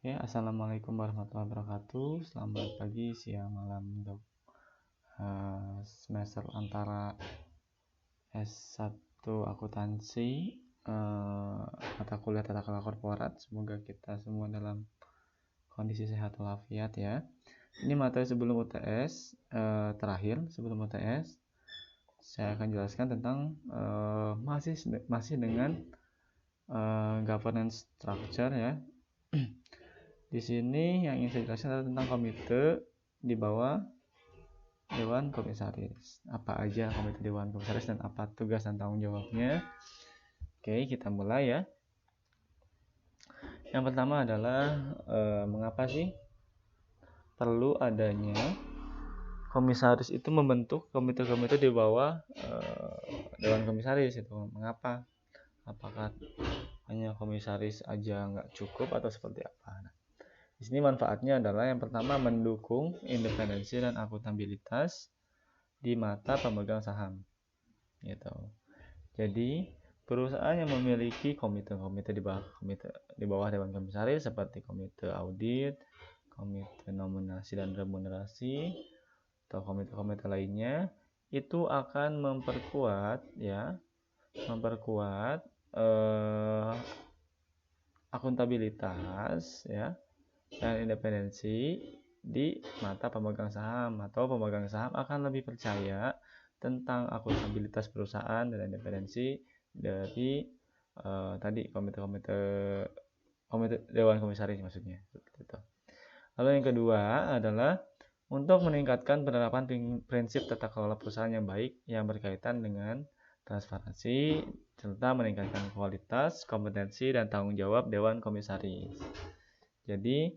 Ya, assalamualaikum warahmatullahi wabarakatuh. Selamat pagi, siang, malam untuk semester antara S1 akuntansi, mata kuliah tata kelola korporat. Semoga kita semua dalam kondisi sehat walafiat ya. Ini materi sebelum UTS, terakhir sebelum UTS. Saya akan jelaskan tentang masih dengan governance structure ya. Di sini yang ingin saya jelaskan adalah tentang komite di bawah Dewan Komisaris. Apa aja komite Dewan Komisaris dan apa tugas dan tanggung jawabnya? Oke, kita mulai ya. Yang pertama adalah mengapa sih perlu adanya komisaris itu membentuk komite-komite di bawah Dewan Komisaris itu? Mengapa? Apakah hanya komisaris aja nggak cukup atau seperti apa? Nah, di sini manfaatnya adalah yang pertama mendukung independensi dan akuntabilitas di mata pemegang saham. Gitu. Jadi perusahaan yang memiliki komite-komite di bawah Dewan Komisaris seperti komite audit, komite nominasi dan remunerasi, atau komite-komite lainnya itu akan memperkuat akuntabilitas ya dan independensi di mata pemegang saham, atau pemegang saham akan lebih percaya tentang akuntabilitas perusahaan dan independensi dari tadi komite Dewan Komisaris maksudnya. Lalu yang kedua adalah untuk meningkatkan penerapan prinsip tata kelola perusahaan yang baik yang berkaitan dengan transparansi serta meningkatkan kualitas, kompetensi dan tanggung jawab Dewan Komisaris. Jadi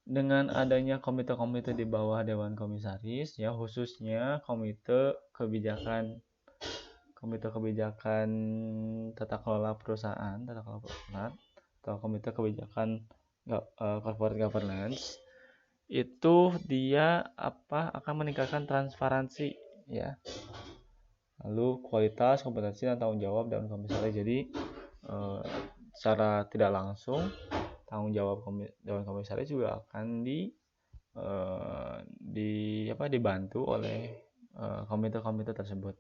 dengan adanya komite-komite di bawah Dewan Komisaris ya, khususnya komite kebijakan tata kelola perusahaan atau komite kebijakan corporate governance, itu dia akan meningkatkan transparansi ya, lalu kualitas, kompetensi dan tanggung jawab Dewan Komisaris. Jadi secara tidak langsung tanggung jawab Dewan Komisaris juga akan dibantu oleh komite-komite tersebut.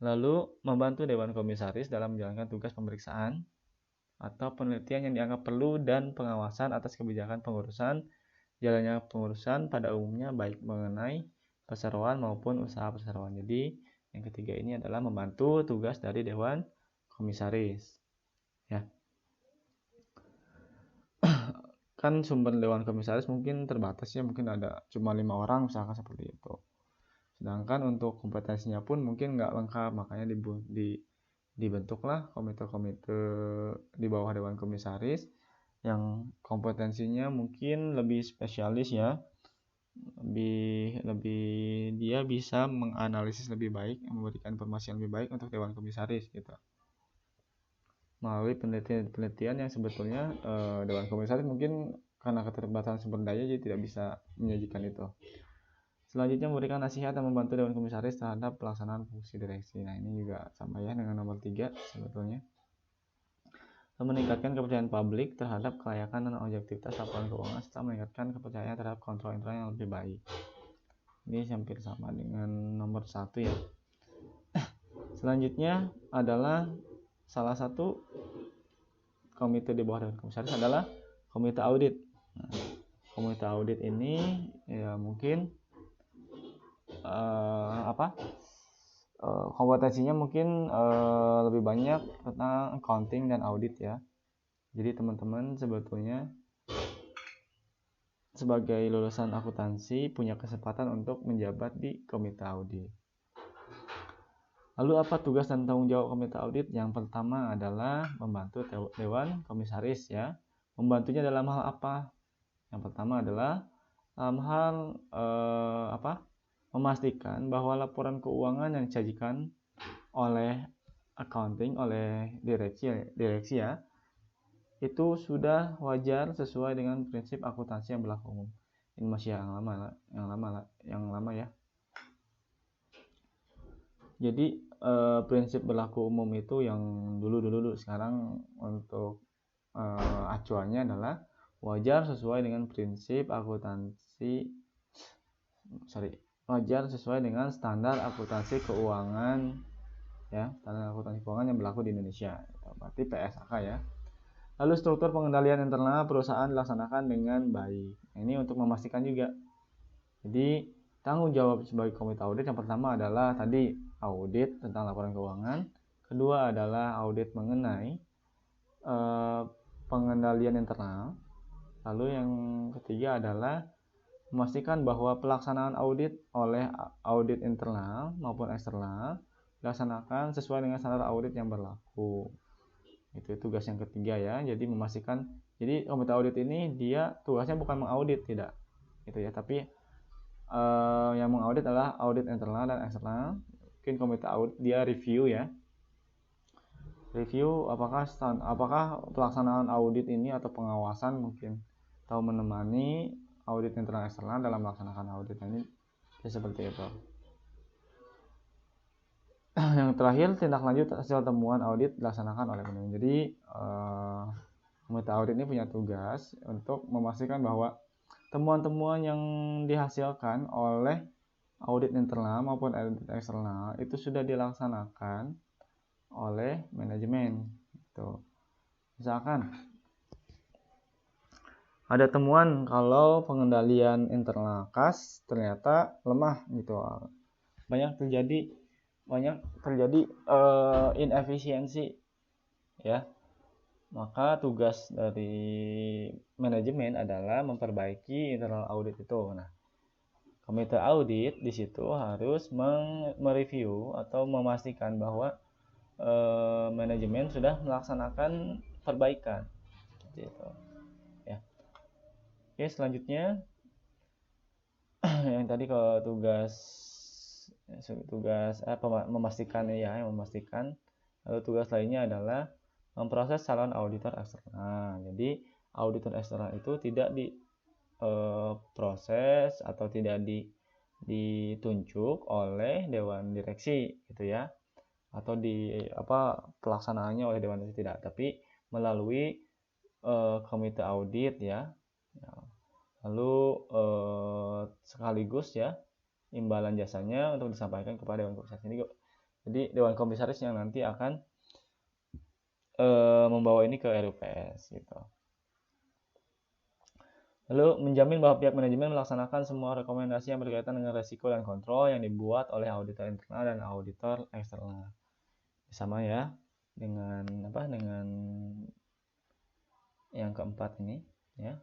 Lalu membantu Dewan Komisaris dalam menjalankan tugas pemeriksaan atau penelitian yang dianggap perlu dan pengawasan atas kebijakan jalannya pengurusan pada umumnya, baik mengenai perseroan maupun usaha perseroan. Jadi yang ketiga ini adalah membantu tugas dari Dewan Komisaris ya. Kan sumber Dewan Komisaris mungkin terbatas ya, mungkin ada cuma 5 orang misalkan seperti itu. Sedangkan untuk kompetensinya pun mungkin nggak lengkap, makanya dibentuklah komite-komite di bawah Dewan Komisaris yang kompetensinya mungkin lebih spesialis ya, lebih dia bisa menganalisis lebih baik, memberikan informasi yang lebih baik untuk Dewan Komisaris gitu, melalui penelitian yang sebetulnya Dewan Komisaris mungkin karena keterbatasan sumber daya jadi tidak bisa menyajikan itu. Selanjutnya memberikan nasihat dan membantu Dewan Komisaris terhadap pelaksanaan fungsi direksi. Nah, ini juga sama ya dengan nomor 3 sebetulnya. Meningkatkan kepercayaan publik terhadap kelayakan dan objektivitas laporan keuangan serta meningkatkan kepercayaan terhadap kontrol internal yang lebih baik. Ini hampir sama dengan nomor 1 ya. Selanjutnya adalah salah satu komite di bawah Dewan Komisaris adalah komite audit. Nah, komite audit ini ya mungkin kompetensinya mungkin lebih banyak tentang accounting dan audit ya. Jadi teman-teman sebetulnya sebagai lulusan akuntansi punya kesempatan untuk menjabat di komite audit. Lalu apa tugas dan tanggung jawab komite audit? Yang pertama adalah membantu Dewan Komisaris ya. Membantunya dalam hal apa? Yang pertama adalah dalam hal memastikan bahwa laporan keuangan yang disajikan oleh accounting, oleh direksi ya, itu sudah wajar sesuai dengan prinsip akuntansi yang berlaku umum. Ini masih yang lama ya. Jadi prinsip berlaku umum itu yang dulu. Sekarang untuk acuannya adalah wajar sesuai dengan standar akuntansi keuangan, ya, standar akuntansi keuangan yang berlaku di Indonesia, berarti PSAK ya. Lalu struktur pengendalian internal perusahaan dilaksanakan dengan baik. Ini untuk memastikan juga. Jadi tanggung jawab sebagai komite audit yang pertama adalah tadi audit tentang laporan keuangan, kedua adalah audit mengenai pengendalian internal, lalu yang ketiga adalah memastikan bahwa pelaksanaan audit oleh audit internal maupun eksternal dilaksanakan sesuai dengan standar audit yang berlaku. Itu tugas yang ketiga ya. Jadi memastikan, jadi komite audit ini dia tugasnya bukan mengaudit, tidak gitu ya, tapi yang mengaudit adalah audit internal dan eksternal. Mungkin komite audit dia review ya, apakah pelaksanaan audit ini atau pengawasan mungkin atau menemani audit internal eksternal dalam melaksanakan audit ini, ya seperti itu. Yang terakhir, tindak lanjut hasil temuan audit dilaksanakan oleh manajemen. Jadi komite audit ini punya tugas untuk memastikan bahwa temuan-temuan yang dihasilkan oleh audit internal maupun audit eksternal itu sudah dilaksanakan oleh manajemen. Gitu. Misalkan ada temuan kalau pengendalian internal kas ternyata lemah gitu, banyak terjadi inefisiensi ya, maka tugas dari manajemen adalah memperbaiki internal audit itu. Nah, komite audit di situ harus mereview atau memastikan bahwa manajemen sudah melaksanakan perbaikan gitu ya. Oke, selanjutnya yang tadi ke tugas memastikan ya, memastikan. Lalu tugas lainnya adalah memproses calon auditor eksternal. Jadi auditor eksternal itu tidak diproses atau tidak ditunjuk oleh dewan direksi gitu ya, atau pelaksanaannya oleh dewan direksi, tidak, tapi melalui komite audit ya. Lalu sekaligus ya imbalan jasanya untuk disampaikan kepada dewan komisaris ini. Jadi dewan komisaris yang nanti akan membawa ini ke RUPS gitu. Lalu menjamin bahwa pihak manajemen melaksanakan semua rekomendasi yang berkaitan dengan resiko dan kontrol yang dibuat oleh auditor internal dan auditor eksternal. Sama ya dengan dengan yang keempat ini ya.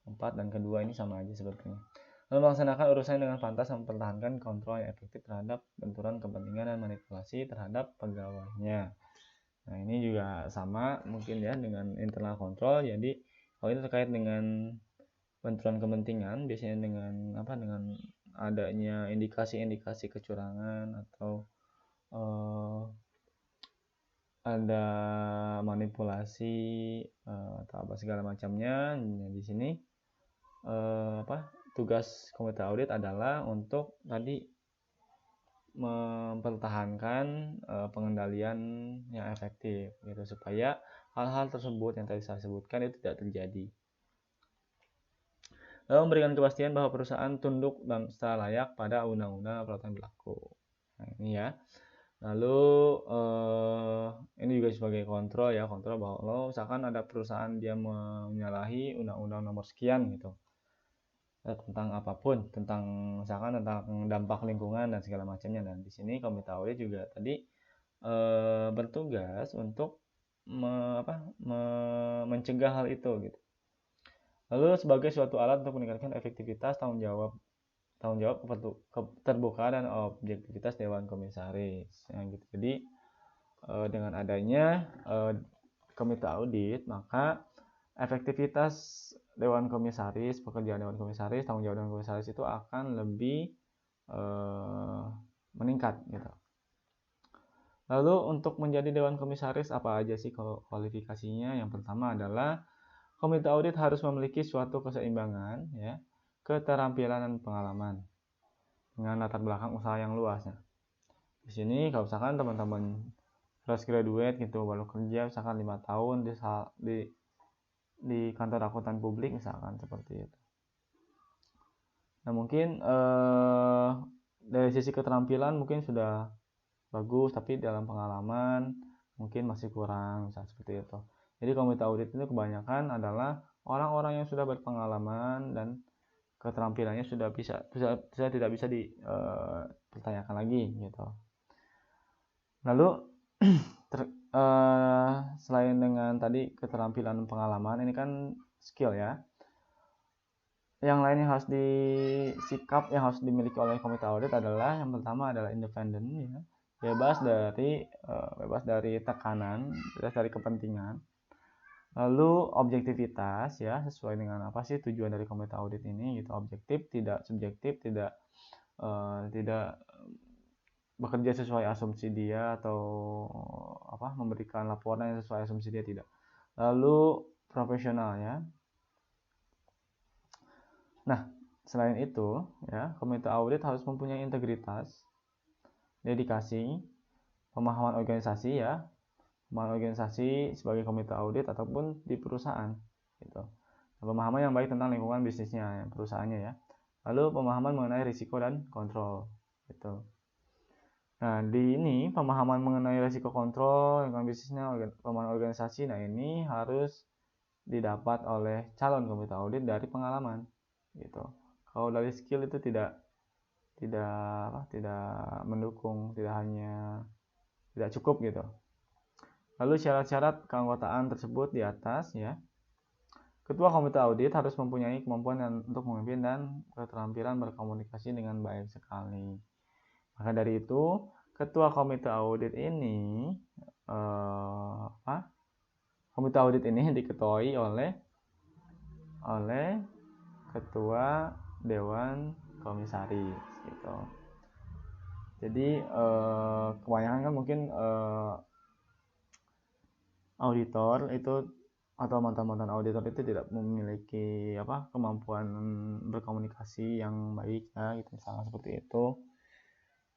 4 dan kedua ini sama aja sebetulnya. Lalu melaksanakan urusan dengan pantas, mempertahankan kontrol yang efektif terhadap benturan kepentingan dan manipulasi terhadap pegawainya. Nah, ini juga sama mungkin ya dengan internal kontrol. Jadi kalau ini terkait dengan benturan kepentingan, biasanya dengan dengan adanya indikasi-indikasi kecurangan atau ada manipulasi atau segala macamnya. Di sini tugas komite audit adalah untuk tadi mempertahankan pengendalian yang efektif gitu, supaya hal-hal tersebut yang tadi saya sebutkan itu tidak terjadi. Lalu memberikan kepastian bahwa perusahaan tunduk dan secara layak pada undang-undang peraturan berlaku. Nah, ini ya. Lalu ini juga sebagai kontrol bahwa kalau misalkan ada perusahaan dia menyalahi undang-undang nomor sekian gitu, tentang apapun, misalkan tentang dampak lingkungan dan segala macamnya. Dan di sini komite audit juga tadi bertugas untuk mencegah hal itu gitu. Lalu sebagai suatu alat untuk meningkatkan efektivitas tanggung jawab keterbukaan dan objektivitas dewan komisaris gitu. Jadi dengan adanya komite audit, maka efektivitas dewan komisaris, pekerjaan dewan komisaris, tanggung jawab dewan komisaris itu akan lebih meningkat gitu. Lalu untuk menjadi dewan komisaris apa aja sih kalau kualifikasinya? Yang pertama adalah komite audit harus memiliki suatu keseimbangan ya, keterampilan dan pengalaman dengan latar belakang usaha yang luas. Nah, di sini kalau misalkan teman-teman fresh graduate gitu, baru kerja misalkan 5 tahun di di kantor akuntan publik misalkan seperti itu. Nah mungkin dari sisi keterampilan mungkin sudah bagus, tapi dalam pengalaman mungkin masih kurang, misalnya seperti itu. Jadi komite audit itu kebanyakan adalah orang-orang yang sudah berpengalaman dan keterampilannya sudah tidak bisa dipertanyakan lagi gitu. Lalu selain dengan tadi keterampilan pengalaman, ini kan skill ya. Yang lain yang harus disikap yang harus dimiliki oleh komite audit adalah yang pertama adalah independen ya. Bebas dari tekanan, bebas dari kepentingan. Lalu objektivitas ya, sesuai dengan apa sih tujuan dari komite audit ini gitu. Objektif, tidak subjektif, tidak bekerja sesuai asumsi dia atau memberikan laporan yang sesuai asumsi dia, tidak. Lalu profesional ya. Nah, selain itu ya, komite audit harus mempunyai integritas, dedikasi, pemahaman organisasi ya, pemahaman organisasi sebagai komite audit ataupun di perusahaan gitu. Pemahaman yang baik tentang lingkungan bisnisnya, perusahaannya ya. Lalu pemahaman mengenai risiko dan kontrol gitu. Nah, di ini pemahaman mengenai risiko kontrol lingkungan bisnisnya, pemahaman organisasi, nah ini harus didapat oleh calon komite audit dari pengalaman gitu. Kalau dari skill itu tidak mendukung, tidak cukup gitu. Lalu syarat-syarat keanggotaan tersebut di atas ya. Ketua komite audit harus mempunyai kemampuan untuk memimpin dan keterampilan berkomunikasi dengan baik sekali. Maka dari itu, ketua komite audit ini komite audit ini diketuai oleh ketua dewan komisaris gitu. Jadi kebanyakan kan mungkin auditor itu atau mantan auditor itu tidak memiliki kemampuan berkomunikasi yang baik ya gitu, misalnya seperti itu.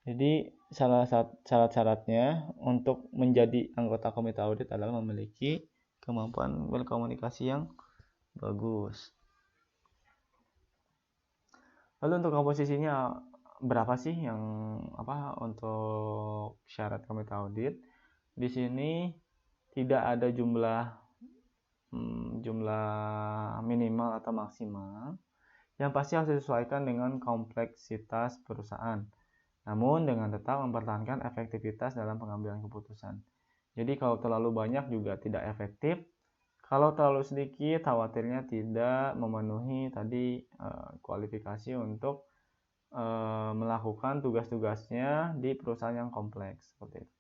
Jadi salah satu syarat-syaratnya untuk menjadi anggota komite audit adalah memiliki kemampuan berkomunikasi yang bagus. Lalu untuk komposisinya berapa sih yang untuk syarat komite audit? Di sini tidak ada jumlah minimal atau maksimal. Yang pasti harus disesuaikan dengan kompleksitas perusahaan. Namun dengan tetap mempertahankan efektivitas dalam pengambilan keputusan. Jadi kalau terlalu banyak juga tidak efektif. Kalau terlalu sedikit, khawatirnya tidak memenuhi tadi kualifikasi untuk melakukan tugas-tugasnya di perusahaan yang kompleks seperti itu.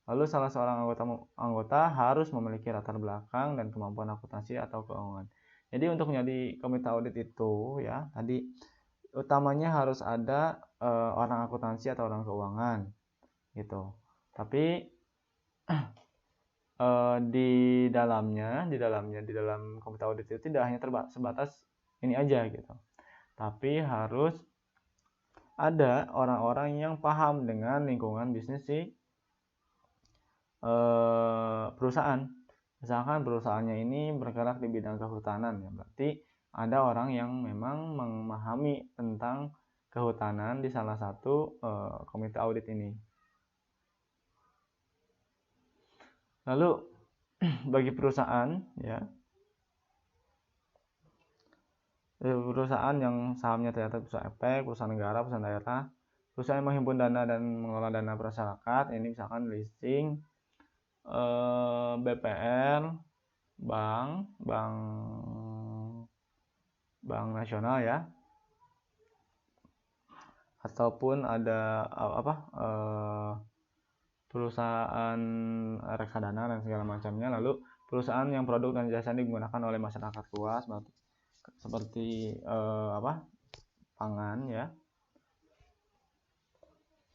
Lalu salah seorang anggota harus memiliki latar belakang dan kemampuan akuntansi atau keuangan. Jadi untuk menjadi komite audit itu ya, tadi utamanya harus ada orang akuntansi atau orang keuangan gitu. Tapi di dalam komite audit itu tidak hanya sebatas ini aja gitu. Tapi harus ada orang-orang yang paham dengan lingkungan bisnis si perusahaan. Misalkan perusahaannya ini bergerak di bidang kehutanan ya, berarti ada orang yang memang memahami tentang kehutanan di salah satu komite audit ini. Lalu bagi perusahaan ya, perusahaan yang sahamnya ternyata perusahaan efek, perusahaan negara, perusahaan daerah, perusahaan yang menghimpun dana dan mengelola dana masyarakat, ini misalkan leasing, BPR, bank nasional ya, ataupun ada perusahaan reksadana dan segala macamnya. Lalu perusahaan yang produk dan jasa digunakan oleh masyarakat luas seperti pangan ya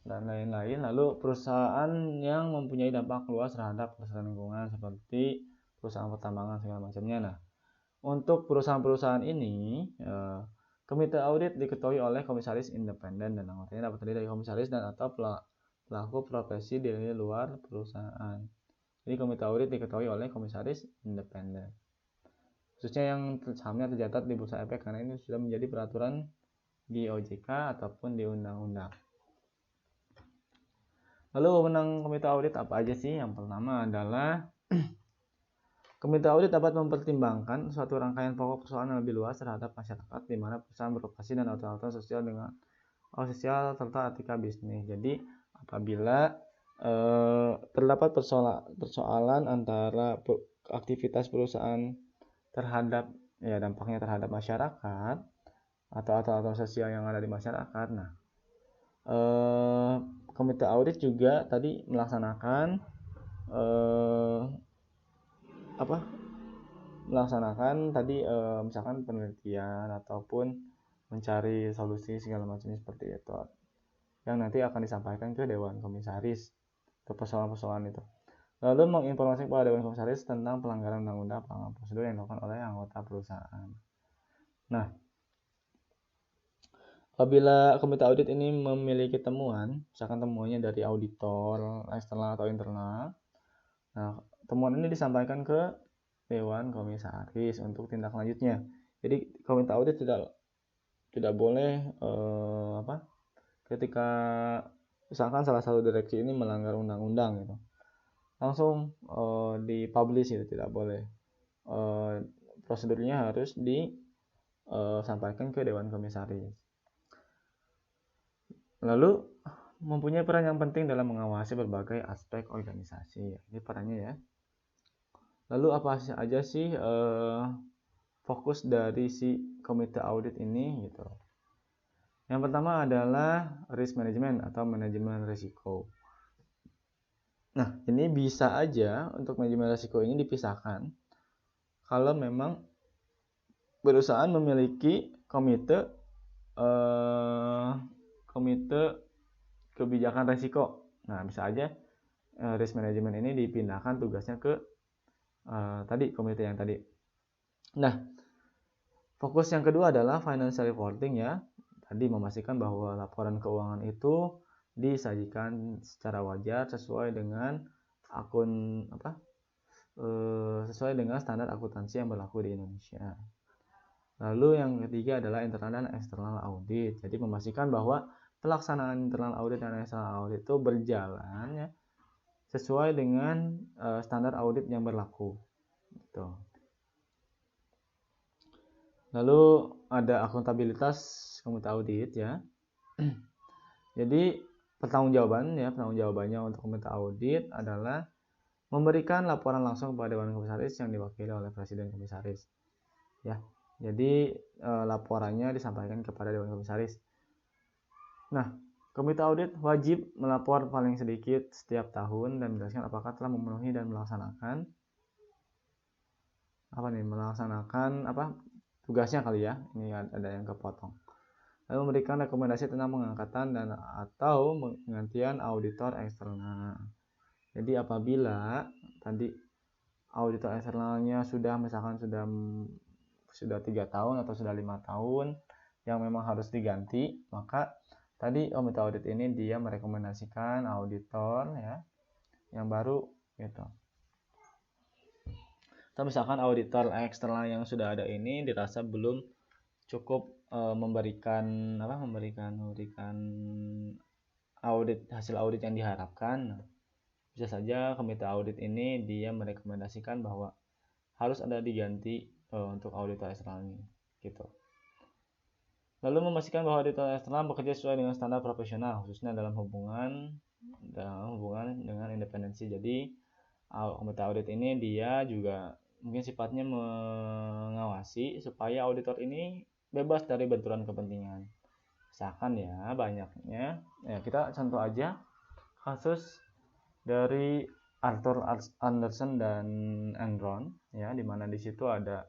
dan lain-lain. Lalu perusahaan yang mempunyai dampak luas terhadap kelestarian lingkungan seperti perusahaan pertambangan segala macamnya. Nah, untuk perusahaan-perusahaan ini komite audit diketuai oleh komisaris independen dan anggotanya dapat terdiri dari komisaris dan atau pelaku profesi di luar perusahaan. Jadi komite audit diketuai oleh komisaris independen. khususnya yang sahamnya tercatat di Bursa Efek, karena ini sudah menjadi peraturan di OJK ataupun di undang-undang. Lalu wewenang komite audit apa aja sih? Yang pertama adalah komite audit dapat mempertimbangkan suatu rangkaian pokok persoalan yang lebih luas terhadap masyarakat, di mana perusahaan beroperasi dan aturan-aturan sosial dengan sosial serta etika bisnis. Jadi apabila terdapat persoalan antara aktivitas perusahaan terhadap dampaknya terhadap masyarakat atau aturan sosial yang ada di masyarakat, nah komite audit juga tadi melaksanakan misalkan penelitian ataupun mencari solusi segala macam seperti itu, yang nanti akan disampaikan ke Dewan Komisaris untuk persoalan-persoalan itu. Lalu menginformasikan kepada Dewan Komisaris tentang pelanggaran undang-undang, pelanggaran prosedur yang dilakukan oleh anggota perusahaan. Nah, apabila komite audit ini memiliki temuan, misalkan temuannya dari auditor eksternal atau internal, nah temuan ini disampaikan ke Dewan Komisaris untuk tindak lanjutnya. Jadi komite audit tidak boleh ketika misalkan salah satu direksi ini melanggar undang-undang gitu, langsung dipublish itu tidak boleh. Prosedurnya harus disampaikan ke Dewan Komisaris. Lalu mempunyai peran yang penting dalam mengawasi berbagai aspek organisasi. Ini perannya ya. Lalu apa aja sih fokus dari si komite audit ini gitu. Yang pertama adalah risk management atau manajemen risiko. Nah, ini bisa aja untuk manajemen risiko ini dipisahkan kalau memang perusahaan memiliki komite kebijakan risiko. Nah, bisa aja risk management ini dipindahkan tugasnya ke komite yang tadi. Nah, fokus yang kedua adalah financial reporting ya. Tadi memastikan bahwa laporan keuangan itu disajikan secara wajar sesuai dengan sesuai dengan standar akuntansi yang berlaku di Indonesia. Lalu yang ketiga adalah internal dan eksternal audit. Jadi memastikan bahwa pelaksanaan internal audit dan eksternal audit itu berjalan ya, sesuai dengan standar audit yang berlaku. Gitu. Lalu ada akuntabilitas komite audit ya. Jadi pertanggungjawabannya untuk komite audit adalah memberikan laporan langsung kepada Dewan Komisaris yang diwakili oleh Presiden Komisaris. Ya. Jadi laporannya disampaikan kepada Dewan Komisaris. Nah, komite audit wajib melapor paling sedikit setiap tahun dan menjelaskan apakah telah memenuhi dan melaksanakan tugasnya kali ya. Ini ada yang kepotong. Lalu memberikan rekomendasi tentang pengangkatan dan atau penggantian auditor eksternal. Jadi apabila tadi auditor eksternalnya sudah 3 tahun atau sudah 5 tahun yang memang harus diganti, maka tadi komite audit ini dia merekomendasikan auditor ya yang baru gitu. Atau misalkan auditor eksternal yang sudah ada ini dirasa belum cukup memberikan hasil audit yang diharapkan, bisa saja komite audit ini dia merekomendasikan bahwa harus ada diganti untuk auditor eksternalnya gitu. Lalu memastikan bahwa auditor eksternal bekerja sesuai dengan standar profesional, khususnya dalam hubungan dengan independensi. Jadi komite audit ini dia juga mungkin sifatnya mengawasi supaya auditor ini bebas dari benturan kepentingan. Misalkan ya banyaknya, ya kita contoh aja kasus dari Arthur Andersen dan Enron ya, di mana di situ ada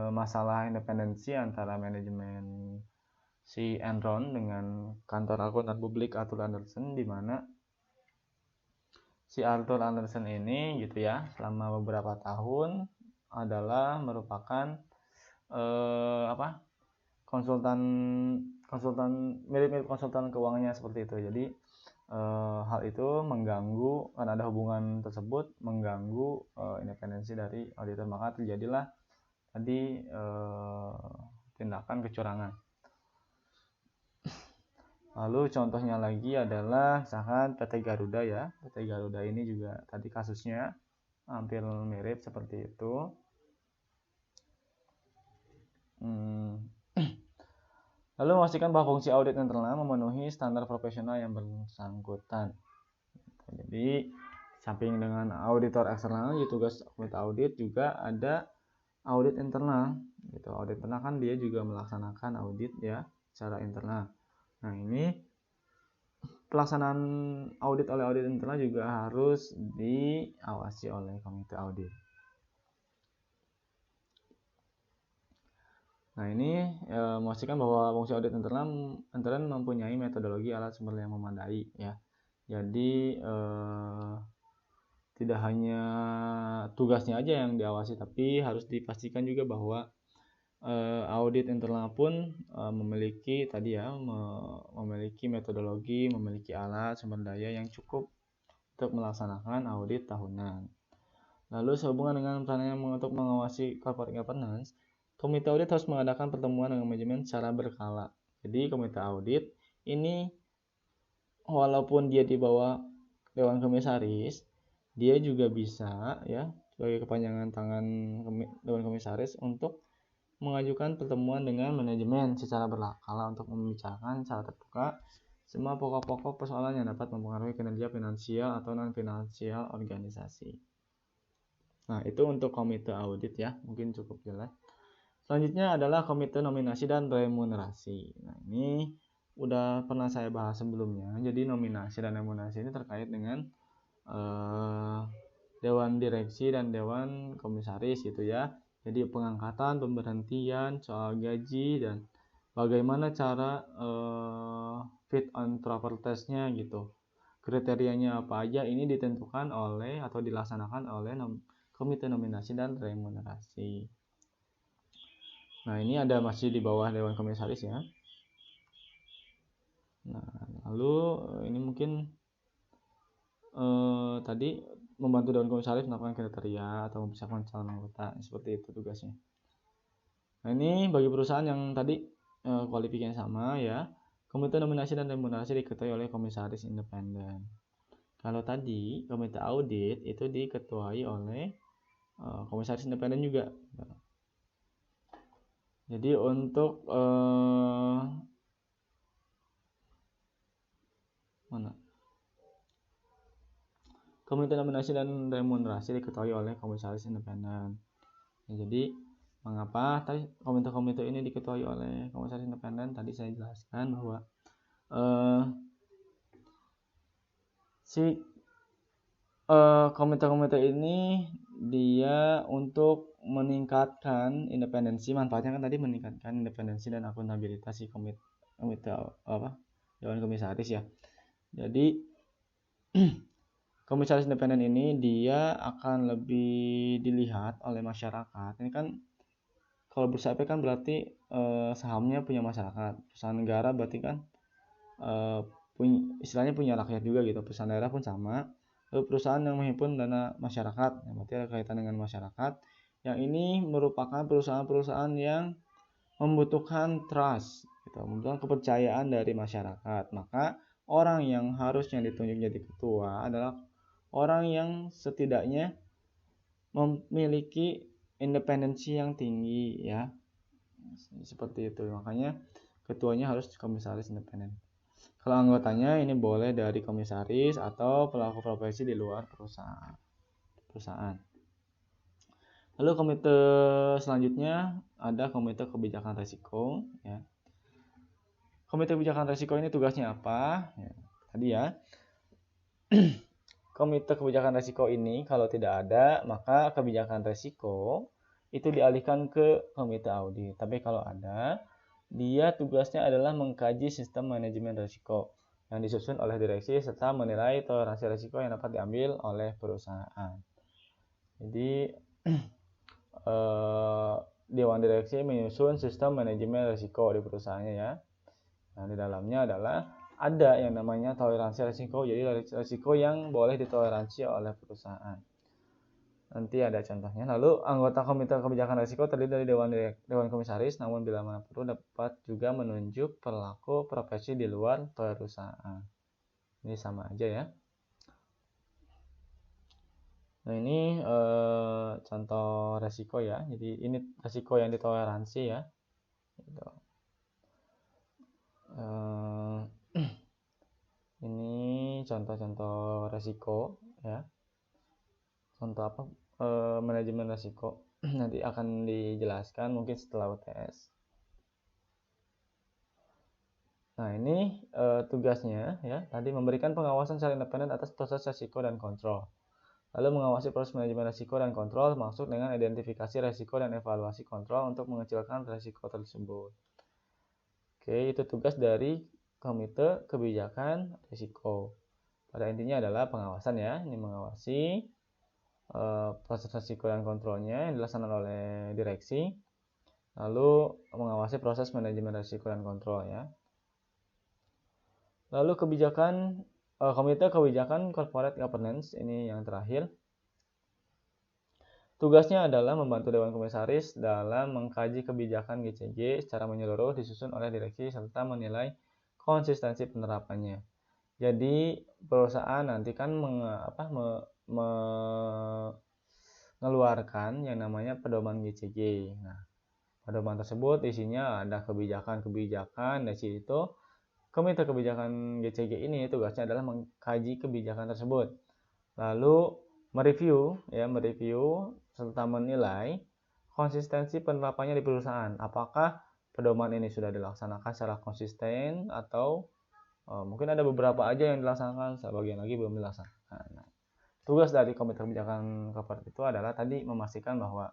masalah independensi antara manajemen si Enron dengan kantor akuntan publik Arthur Andersen, di mana si Arthur Andersen ini gitu ya selama beberapa tahun adalah merupakan konsultan mirip konsultan keuangannya seperti itu. Jadi hal itu mengganggu, kan ada hubungan tersebut mengganggu independensi dari auditor, maka terjadilah tadi tindakan kecurangan. Lalu contohnya lagi adalah misalkan PT Garuda ya. PT Garuda ini juga tadi kasusnya hampir mirip seperti itu. Lalu memastikan bahwa fungsi audit internal memenuhi standar profesional yang bersangkutan. Jadi samping dengan auditor eksternal, tugas komite audit juga ada audit internal. Gitu. Audit internal kan dia juga melaksanakan audit ya secara internal. Nah ini pelaksanaan audit oleh audit internal juga harus diawasi oleh komite audit. Nah ini memastikan bahwa fungsi audit internal mempunyai metodologi alat sumber yang memadai ya. Jadi tidak hanya tugasnya aja yang diawasi, tapi harus dipastikan juga bahwa audit internal pun memiliki tadi ya memiliki metodologi, memiliki alat sumber daya yang cukup untuk melaksanakan audit tahunan. Lalu sehubungan dengan perannya untuk mengawasi corporate governance, komite audit harus mengadakan pertemuan dengan manajemen secara berkala. Jadi komite audit ini walaupun dia di bawah dewan komisaris, dia juga bisa ya sebagai kepanjangan tangan dewan komisaris untuk mengajukan pertemuan dengan manajemen secara berkala untuk membicarakan secara terbuka semua pokok-pokok persoalan yang dapat mempengaruhi kinerja finansial atau non-finansial organisasi. Nah, itu untuk komite audit ya, mungkin cukup jelas. Selanjutnya adalah komite nominasi dan remunerasi. Nah, ini udah pernah saya bahas sebelumnya. Jadi nominasi dan remunerasi ini terkait dengan dewan direksi dan dewan komisaris gitu ya. Jadi pengangkatan, pemberhentian, soal gaji, dan bagaimana cara fit and proper testnya gitu. Kriterianya apa aja ini ditentukan oleh atau dilaksanakan oleh komite nominasi dan remunerasi. Nah ini ada masih di bawah dewan komisaris ya. Nah lalu ini mungkin tadi membantu dewan komisaris melakukan kriteria atau mempersiapkan calon anggota, seperti itu tugasnya. Nah ini bagi perusahaan yang tadi kualifikasinya sama ya, komite nominasi dan remunerasi diketuai oleh komisaris independen. Kalau tadi komite audit itu diketuai oleh komisaris independen juga. Jadi untuk komite nominasi dan remunerasi diketuai oleh komisaris independen. Ya, jadi mengapa tadi komite-komite ini diketuai oleh komisaris independen? Tadi saya jelaskan bahwa komite-komite ini dia untuk meningkatkan independensi, manfaatnya kan tadi meningkatkan independensi dan akuntabilitas si komite dewan komisaris ya. Jadi komisaris independen ini dia akan lebih dilihat oleh masyarakat. Ini kan kalau bursa efek kan berarti sahamnya punya masyarakat. Perusahaan negara berarti kan istilahnya punya rakyat juga gitu. Perusahaan daerah pun sama. Lalu perusahaan yang menghimpun dana masyarakat, berarti ada kaitan dengan masyarakat. Yang ini merupakan perusahaan-perusahaan yang membutuhkan trust, gitu, membutuhkan kepercayaan dari masyarakat. Maka orang yang harusnya ditunjuk jadi ketua adalah orang yang setidaknya memiliki independensi yang tinggi ya, seperti itu. Makanya ketuanya harus komisaris independen. Kalau anggotanya ini boleh dari komisaris atau pelaku profesi di luar perusahaan. Lalu komite selanjutnya ada komite kebijakan risiko ya. Komite kebijakan risiko ini tugasnya apa? Ya, tadi ya. Komite kebijakan risiko ini kalau tidak ada, maka kebijakan risiko itu dialihkan ke komite audit. Tapi kalau ada, dia tugasnya adalah mengkaji sistem manajemen risiko yang disusun oleh direksi serta menilai toleransi risiko yang dapat diambil oleh perusahaan. Jadi dewan direksi menyusun sistem manajemen risiko di perusahaannya ya. Nah, di dalamnya adalah ada yang namanya toleransi resiko. Jadi resiko yang boleh ditoleransi oleh perusahaan. Nanti ada contohnya. Lalu anggota komite kebijakan risiko terdiri dari dewan komisaris, namun bila mana perlu dapat juga menunjuk pelaku profesi di luar perusahaan. Ini sama aja ya. Nah ini contoh resiko ya. Jadi ini resiko yang ditoleransi ya. Gitu. Ini contoh-contoh resiko ya. Contoh apa? Manajemen resiko. Nanti akan dijelaskan mungkin setelah UTS. Nah ini tugasnya ya. Tadi memberikan pengawasan secara independen atas proses resiko dan kontrol. Lalu mengawasi proses manajemen resiko dan kontrol maksud dengan identifikasi resiko dan evaluasi kontrol untuk mengecilkan resiko tersebut. Oke, itu tugas dari komite kebijakan risiko. Pada intinya adalah pengawasan ya. Ini mengawasi proses risiko dan kontrolnya yang dilaksanakan oleh direksi. Lalu mengawasi proses manajemen risiko dan kontrol ya. Lalu komite kebijakan corporate governance ini yang terakhir. Tugasnya adalah membantu Dewan Komisaris dalam mengkaji kebijakan GCG secara menyeluruh disusun oleh direksi serta menilai konsistensi penerapannya. Jadi perusahaan nanti kan mengeluarkan yang namanya pedoman GCG. Nah, pedoman tersebut isinya ada kebijakan-kebijakan. Dari situ komite kebijakan GCG ini tugasnya adalah mengkaji kebijakan tersebut. Lalu mereview serta menilai konsistensi penerapannya di perusahaan. Apakah pedoman ini sudah dilaksanakan secara konsisten atau mungkin ada beberapa aja yang dilaksanakan, sebagian lagi belum dilaksanakan. Nah, tugas dari komite kebijakan corporate itu adalah tadi memastikan bahwa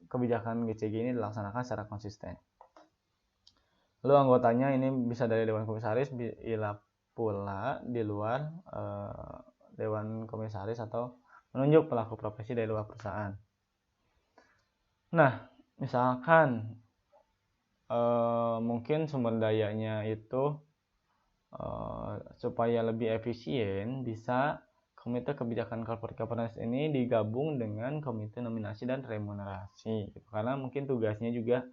kebijakan GCG ini dilaksanakan secara konsisten. Lalu anggotanya ini bisa dari Dewan Komisaris, bila pula di luar Dewan Komisaris atau menunjuk pelaku profesi dari luar perusahaan. Nah, misalkan mungkin sumber dayanya itu supaya lebih efisien, bisa komite kebijakan corporate governance ini digabung dengan komite nominasi dan remunerasi. Karena mungkin tugasnya juga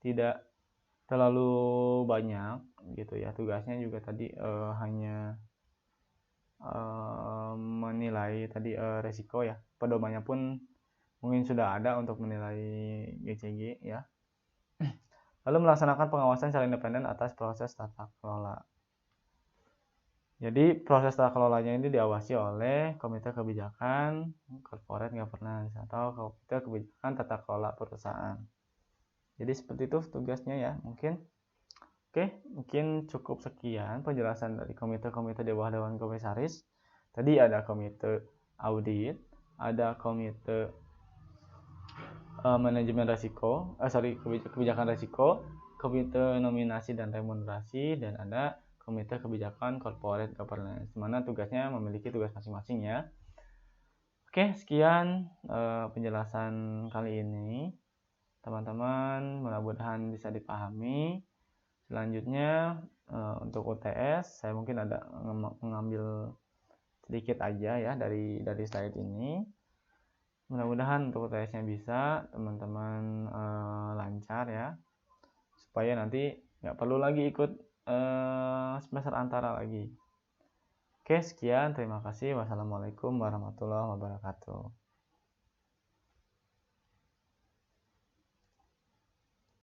tidak terlalu banyak gitu ya. Tugasnya juga tadi hanya menilai tadi resiko ya. Pedomannya pun mungkin sudah ada untuk menilai GCG ya. Lalu melaksanakan pengawasan secara independen atas proses tata kelola. Jadi proses tata kelolanya ini diawasi oleh komite kebijakan corporate governance atau komite kebijakan tata kelola perusahaan. Jadi seperti itu tugasnya ya mungkin. Oke, mungkin cukup sekian penjelasan dari komite-komite di bawah Dewan Komisaris. Tadi ada komite audit, ada komite manajemen resiko, kebijakan resiko, komite nominasi dan remunerasi, dan ada komite kebijakan corporate governance, di mana tugasnya memiliki tugas masing-masing ya. Oke, sekian penjelasan kali ini. Teman-teman, mudah-mudahan bisa dipahami. Selanjutnya untuk UTS saya mungkin ada mengambil sedikit aja ya dari slide ini. Mudah-mudahan untuk UTS-nya bisa teman-teman lancar ya, supaya nanti nggak perlu lagi ikut semester antara lagi. Oke, sekian, terima kasih. Wassalamualaikum warahmatullahi wabarakatuh.